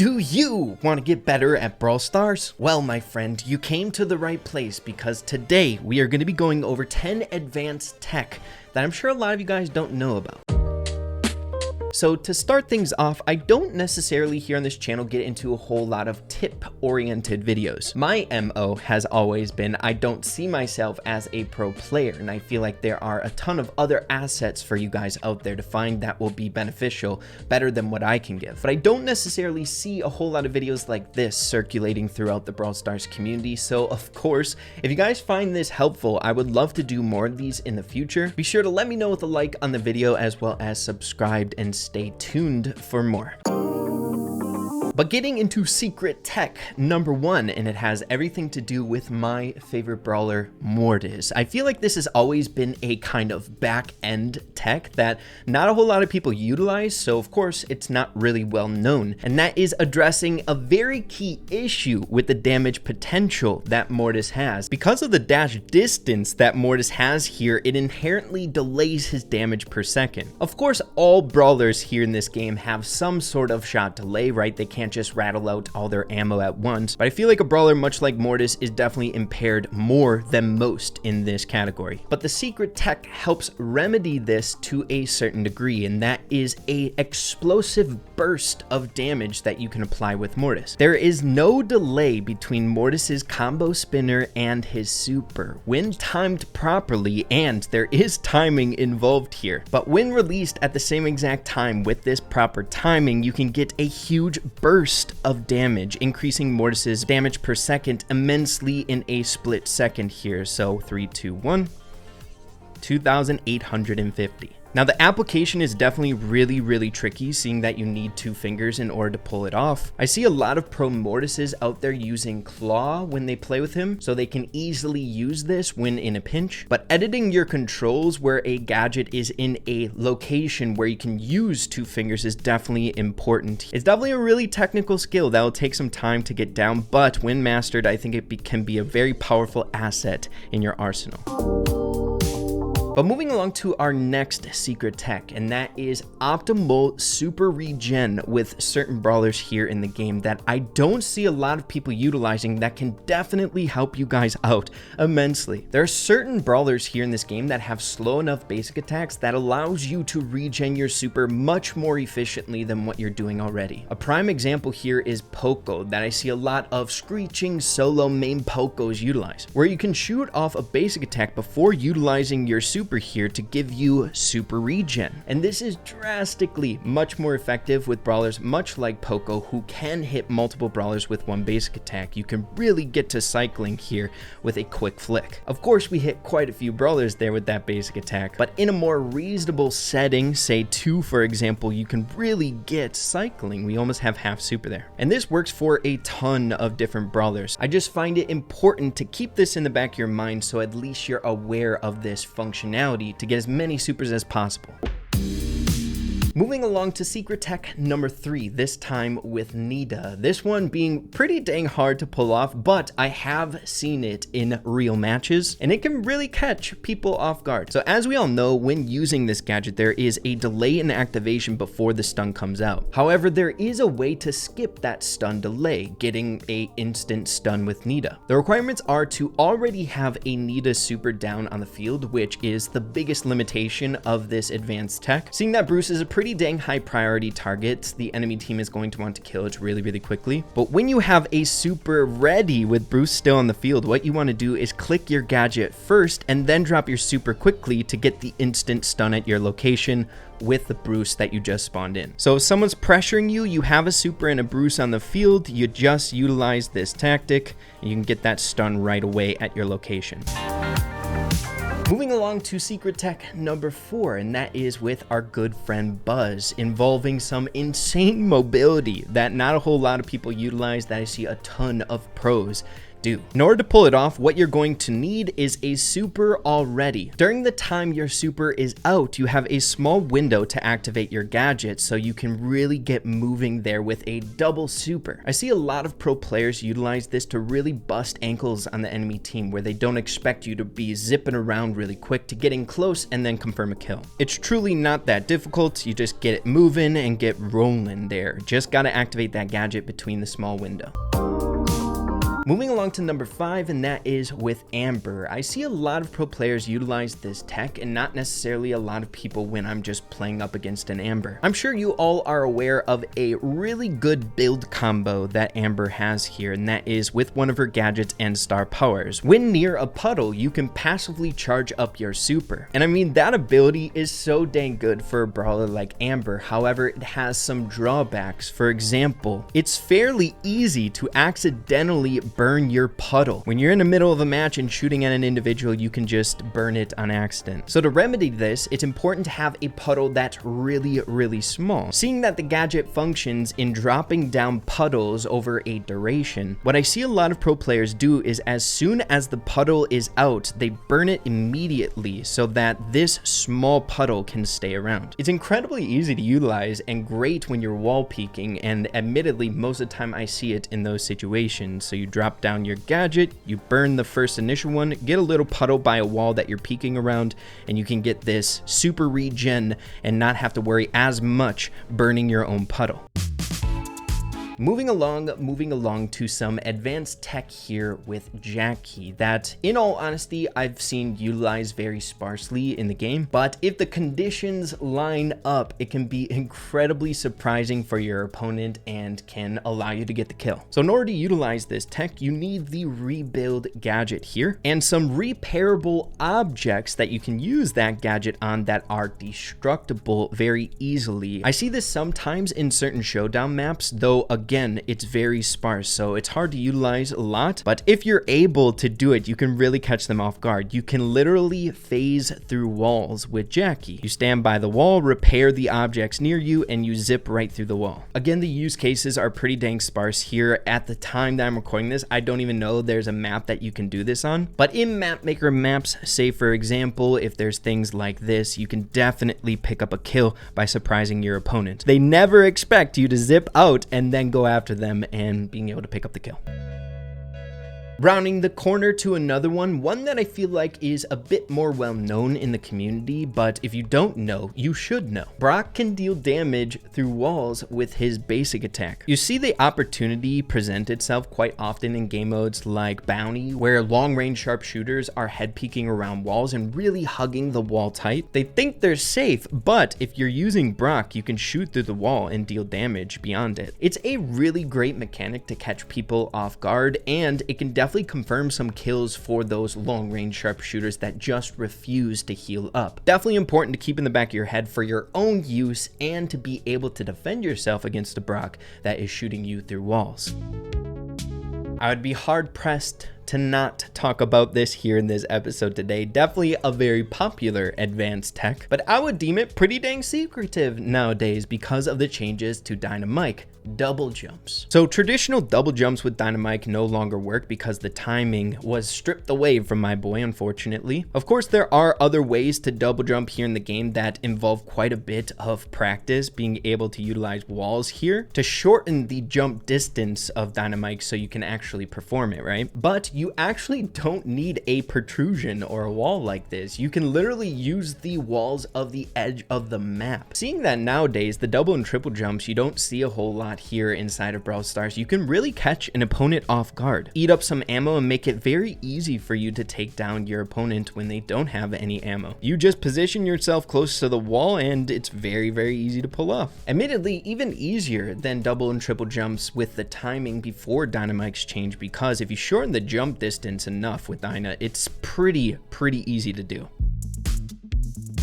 Do you want to get better at Brawl Stars? Well, my friend, you came to the right place because today we are going to be going over 10 advanced tech that I'm sure a lot of you guys don't know about. So to start things off, I don't necessarily here on this channel get into a whole lot of tip-oriented videos. My MO has always been I don't see myself as a pro player, and I feel like there are a ton of other assets for you guys out there to find that will be beneficial, better than what I can give. But I don't necessarily see a whole lot of videos like this circulating throughout the Brawl Stars community, so of course, if you guys find this helpful, I would love to do more of these in the future. Be sure to let me know with a like on the video as well as subscribed and stay tuned for more. But getting into secret tech number 1, and it has everything to do with my favorite brawler, Mortis. I feel like this has always been a kind of back-end tech that not a whole lot of people utilize, so of course it's not really well known. And that is addressing a very key issue with the damage potential that Mortis has. Because of the dash distance that Mortis has here, it inherently delays his damage per second. Of course, all brawlers here in this game have some sort of shot delay, right? They can't just rattle out all their ammo at once, but I feel like a brawler much like Mortis is definitely impaired more than most in this category. But the secret tech helps remedy this to a certain degree, and that is a explosive burst of damage that you can apply with Mortis. There is no delay between Mortis's combo spinner and his super when timed properly, and there is timing involved here. But when released at the same exact time with this proper timing, you can get a huge burst of damage, increasing Mortis's damage per second immensely in a split second here. So 3, 2, 1, 2,850. Now the application is definitely really tricky, seeing that you need 2 fingers in order to pull it off. I see a lot of pro Mortises out there using claw when they play with him, so they can easily use this when in a pinch. But editing your controls where a gadget is in a location where you can use 2 fingers is definitely important. It's definitely a really technical skill that will take some time to get down, but when mastered, I think it can be a very powerful asset in your arsenal. But moving along to our next secret tech, and that is optimal super regen with certain brawlers here in the game that I don't see a lot of people utilizing that can definitely help you guys out immensely. There are certain brawlers here in this game that have slow enough basic attacks that allows you to regen your super much more efficiently than what you're doing already. A prime example here is Poco that I see a lot of screeching solo main Pocos utilize, where you can shoot off a basic attack before utilizing your super here to give you super regen. And this is drastically much more effective with brawlers much like Poco, who can hit multiple brawlers with one basic attack. You can really get to cycling here with a quick flick. Of course, we hit quite a few brawlers there with that basic attack, but in a more reasonable setting, say 2 for example, you can really get cycling. We almost have half super there. And this works for a ton of different brawlers. I just find it important to keep this in the back of your mind so at least you're aware of this functionality to get as many supers as possible. Moving along to secret tech number 3, this time with Nita. This one being pretty dang hard to pull off, but I have seen it in real matches, and it can really catch people off guard. So as we all know, when using this gadget, there is a delay in activation before the stun comes out. However, there is a way to skip that stun delay, getting a instant stun with Nita. The requirements are to already have a Nita super down on the field, which is the biggest limitation of this advanced tech. Seeing that Bruce is a pretty dang high priority target, the enemy team is going to want to kill it really quickly. But when you have a super ready with Bruce still on the field, what you want to do is click your gadget first and then drop your super quickly to get the instant stun at your location with the Bruce that you just spawned in. So if someone's pressuring you, you have a super and a Bruce on the field, you just utilize this tactic and you can get that stun right away at your location. Moving along to secret tech number 4, and that is with our good friend Buzz, involving some insane mobility that not a whole lot of people utilize, that I see a ton of pros do. In order to pull it off, what you're going to need is a super already. During the time your super is out, you have a small window to activate your gadget, so you can really get moving there with a double super. I see a lot of pro players utilize this to really bust ankles on the enemy team, where they don't expect you to be zipping around really quick to get in close and then confirm a kill. It's truly not that difficult. You just get it moving and get rolling there. Just gotta activate that gadget between the small window. Moving along to number 5, and that is with Amber. I see a lot of pro players utilize this tech, and not necessarily a lot of people when I'm just playing up against an Amber. I'm sure you all are aware of a really good build combo that Amber has here, and that is with one of her gadgets and star powers. When near a puddle, you can passively charge up your super. And I mean, that ability is so dang good for a brawler like Amber. However, it has some drawbacks. For example, it's fairly easy to accidentally burn your puddle. When you're in the middle of a match and shooting at an individual, you can just burn it on accident. So to remedy this, it's important to have a puddle that's really small. Seeing that the gadget functions in dropping down puddles over a duration, what I see a lot of pro players do is as soon as the puddle is out, they burn it immediately so that this small puddle can stay around. It's incredibly easy to utilize and great when you're wall peeking, and admittedly, most of the time I see it in those situations. So you drop down your gadget, you burn the first initial one, get a little puddle by a wall that you're peeking around, and you can get this super regen and not have to worry as much burning your own puddle. Moving along to some advanced tech here with Jackie that, in all honesty, I've seen utilized very sparsely in the game, but if the conditions line up, it can be incredibly surprising for your opponent and can allow you to get the kill. So in order to utilize this tech, you need the rebuild gadget here and some repairable objects that you can use that gadget on that are destructible very easily. I see this sometimes in certain showdown maps, though again, it's very sparse, so it's hard to utilize a lot, but if you're able to do it, you can really catch them off guard. You can literally phase through walls with Jackie. You stand by the wall, repair the objects near you, and you zip right through the wall. Again, the use cases are pretty dang sparse here. At the time that I'm recording this, I don't even know there's a map that you can do this on, but in map maker maps, say for example, if there's things like this, you can definitely pick up a kill by surprising your opponent. They never expect you to zip out and then go after them and being able to pick up the kill. Rounding the corner to another one that I feel like is a bit more well known in the community, but if you don't know, you should know. Brock can deal damage through walls with his basic attack. You see the opportunity present itself quite often in game modes like Bounty, where long range sharpshooters are head peeking around walls and really hugging the wall tight. They think they're safe, but if you're using Brock, you can shoot through the wall and deal damage beyond it. It's a really great mechanic to catch people off guard, and it can definitely confirm some kills for those long range sharpshooters that just refuse to heal up. Definitely important to keep in the back of your head for your own use and to be able to defend yourself against a Brock that is shooting you through walls. I would be hard pressed to not talk about this here in this episode today. Definitely a very popular advanced tech, but I would deem it pretty dang secretive nowadays because of the changes to Dynamite. Double jumps. So traditional double jumps with Dynamite no longer work because the timing was stripped away from my boy, unfortunately. Of course, there are other ways to double jump here in the game that involve quite a bit of practice, being able to utilize walls here to shorten the jump distance of Dynamite so you can actually perform it, right? But you actually don't need a protrusion or a wall like this. You can literally use the walls of the edge of the map. Seeing that nowadays, the double and triple jumps, you don't see a whole lot here inside of Brawl Stars, you can really catch an opponent off guard, eat up some ammo, and make it very easy for you to take down your opponent when they don't have any ammo. You just position yourself close to the wall and it's very easy to pull off. Admittedly, even easier than double and triple jumps with the timing before Dynamite's change, because if you shorten the jump distance enough with Dyna, it's pretty easy to do.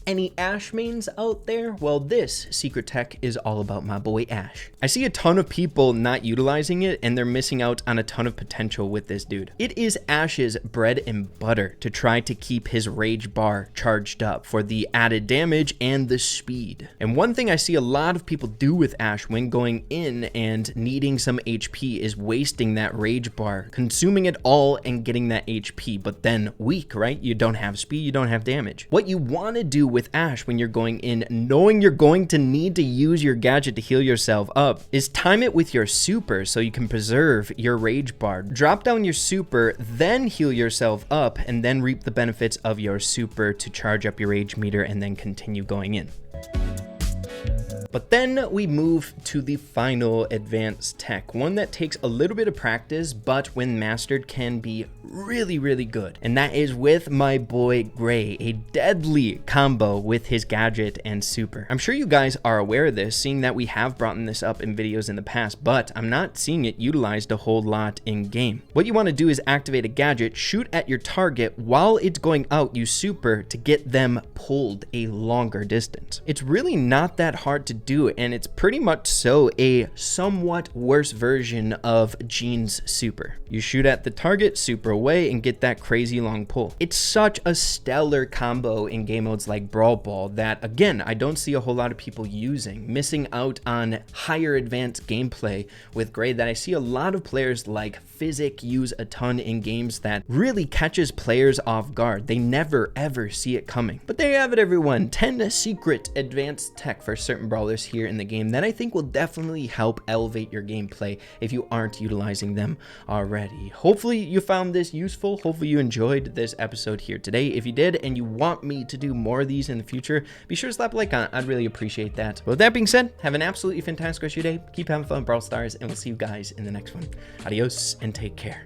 Any Ashe mains out there? Well, this secret tech is all about my boy Ashe. I see a ton of people not utilizing it, and they're missing out on a ton of potential with this dude. It is Ashe's bread and butter to try to keep his rage bar charged up for the added damage and the speed. And one thing I see a lot of people do with Ashe when going in and needing some HP is wasting that rage bar, consuming it all and getting that HP, but then weak, right? You don't have speed, you don't have damage. What you want to do with Ashe when you're going in, knowing you're going to need to use your gadget to heal yourself up, is time it with your super so you can preserve your rage bar. Drop down your super, then heal yourself up, and then reap the benefits of your super to charge up your rage meter and then continue going in. But then we move to the final advanced tech, one that takes a little bit of practice, but when mastered can be really, really good. And that is with my boy Gray, a deadly combo with his gadget and super. I'm sure you guys are aware of this, seeing that we have brought this up in videos in the past, but I'm not seeing it utilized a whole lot in game. What you want to do is activate a gadget, shoot at your target while it's going out, use super to get them pulled a longer distance. It's really not that hard to do, and it's pretty much so a somewhat worse version of Jean's super. You shoot at the target, super away, and get that crazy long pull. It's such a stellar combo in game modes like Brawl Ball that, again, I don't see a whole lot of people using, missing out on higher advanced gameplay with Gray that I see a lot of players like Physic use a ton in games that really catches players off guard. They never ever see it coming. But there you have it, everyone. 10 secret advanced tech for certain brawlers here in the game that I think will definitely help elevate your gameplay if you aren't utilizing them already. Hopefully you found this useful. Hopefully you enjoyed this episode here today. If you did and you want me to do more of these in the future, be sure to slap a like on it. I'd really appreciate that. But with that being said, have an absolutely fantastic rest of your day. Keep having fun, Brawl Stars, and we'll see you guys in the next one. Adios and take care.